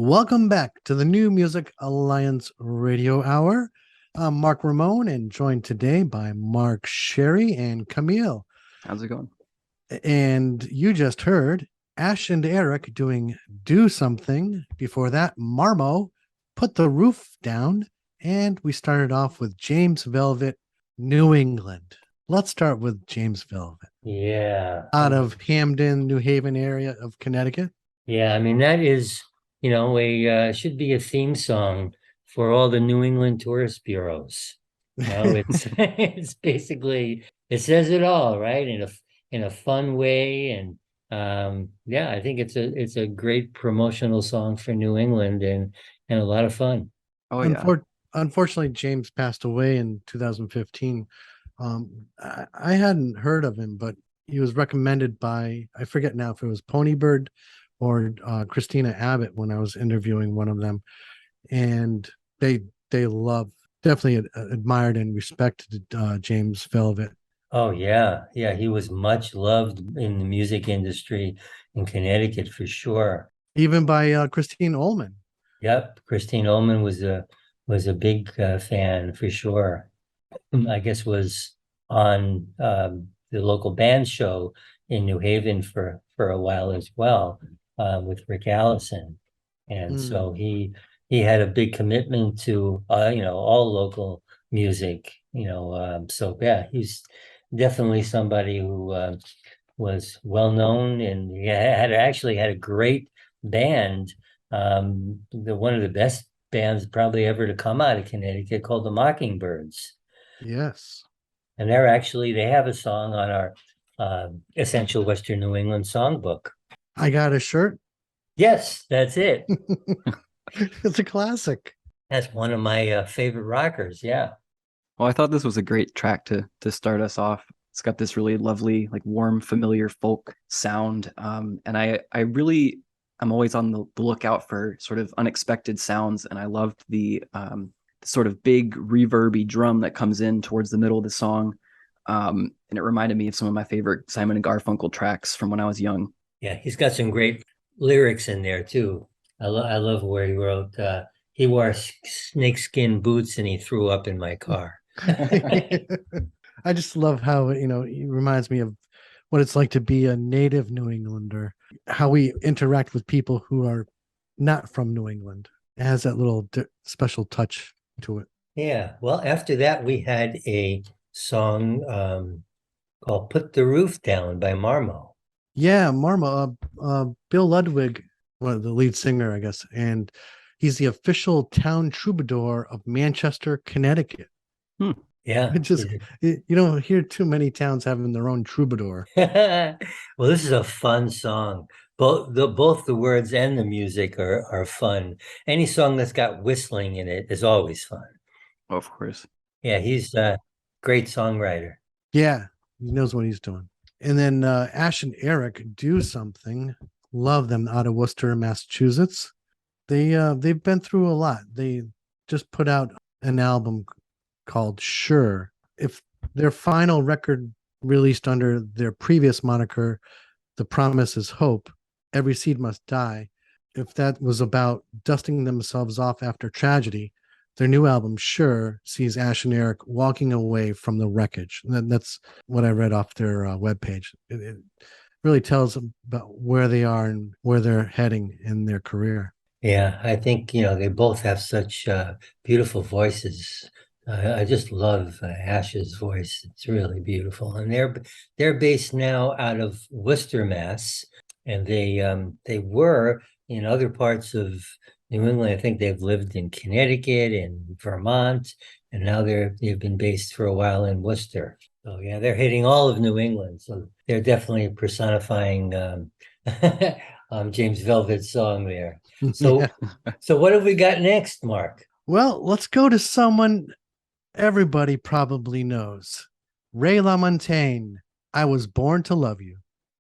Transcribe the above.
Welcome back to the New Music Alliance Radio Hour. I'm Mark Ramone and joined today by Mark Sherry and Kamil. How's it going? And you just heard Ash and Eric doing Do Something. Before that, Marmo, Put the Roof Down. And we started off with James Velvet, New England. Let's start with James Velvet. Yeah. Out of Hamden, New Haven area of Connecticut. Yeah, I mean, that is, should be a theme song for all the New England tourist bureaus. It's it's basically, it says it all, right? In a fun way. And I think it's a great promotional song for New England and a lot of fun. Oh yeah. Unfortunately, James passed away in 2015. I hadn't heard of him, but he was recommended by, I forget now if it was Ponybird or Christina Abbott when I was interviewing one of them. And they definitely admired and respected James Velvet. Oh, yeah. Yeah, he was much loved in the music industry in Connecticut for sure. Even by Christine Ullman. Yep, Christine Ullman was a big fan for sure. I guess was on the local band show in New Haven for a while as well, with Rick Allison. And so he had a big commitment to all local music, so yeah, he's definitely somebody who was well known, and he actually had a great band, one of the best bands probably ever to come out of Connecticut, called the Mockingbirds. Yes. And they have a song on our Essential Western New England Songbook. I got a shirt. Yes, that's it. It's a classic. That's one of my favorite rockers. Yeah. Well, I thought this was a great track to start us off. It's got this really lovely, like warm, familiar folk sound. And I'm always on the lookout for sort of unexpected sounds. And I loved the sort of big reverby drum that comes in towards the middle of the song. And it reminded me of some of my favorite Simon and Garfunkel tracks from when I was young. Yeah, he's got some great lyrics in there too. I love where he wrote, he wore snakeskin boots and he threw up in my car. I just love how, he reminds me of what it's like to be a native New Englander, how we interact with people who are not from New England. It has that little special touch to it. Yeah. Well, after that, we had a song called Put the Roof Down by Marmo. Yeah, Marmo, Bill Ludwig, the lead singer, I guess, and he's the official town troubadour of Manchester, Connecticut. Yeah. You don't hear too many towns having their own troubadour. Well, this is a fun song. Both the words and the music are fun. Any song that's got whistling in it is always fun. Oh, of course. Yeah, he's a great songwriter. Yeah, he knows what he's doing. And then Ash and Eric Do Something. Love them, out of Worcester, Massachusetts. They've been through a lot. They just put out an album called Sure. If their final record released under their previous moniker, The Promise is Hope, Every Seed Must Die, if that was about dusting themselves off after tragedy, their new album, Sure, sees Ash and Eric walking away from the wreckage. That's what I read off their webpage. It really tells about where they are and where they're heading in their career. Yeah, I think, they both have such beautiful voices. I just love Ash's voice. It's really beautiful. And they're based now out of Worcester, Mass. And they were in other parts of New England. I think they've lived in Connecticut and Vermont, and now they've been based for a while in Worcester. So yeah, they're hitting all of New England. So they're definitely personifying James Velvet's song there. So, So what have we got next, Mark? Well, let's go to someone everybody probably knows. Ray LaMontagne, I Was Born to Love You.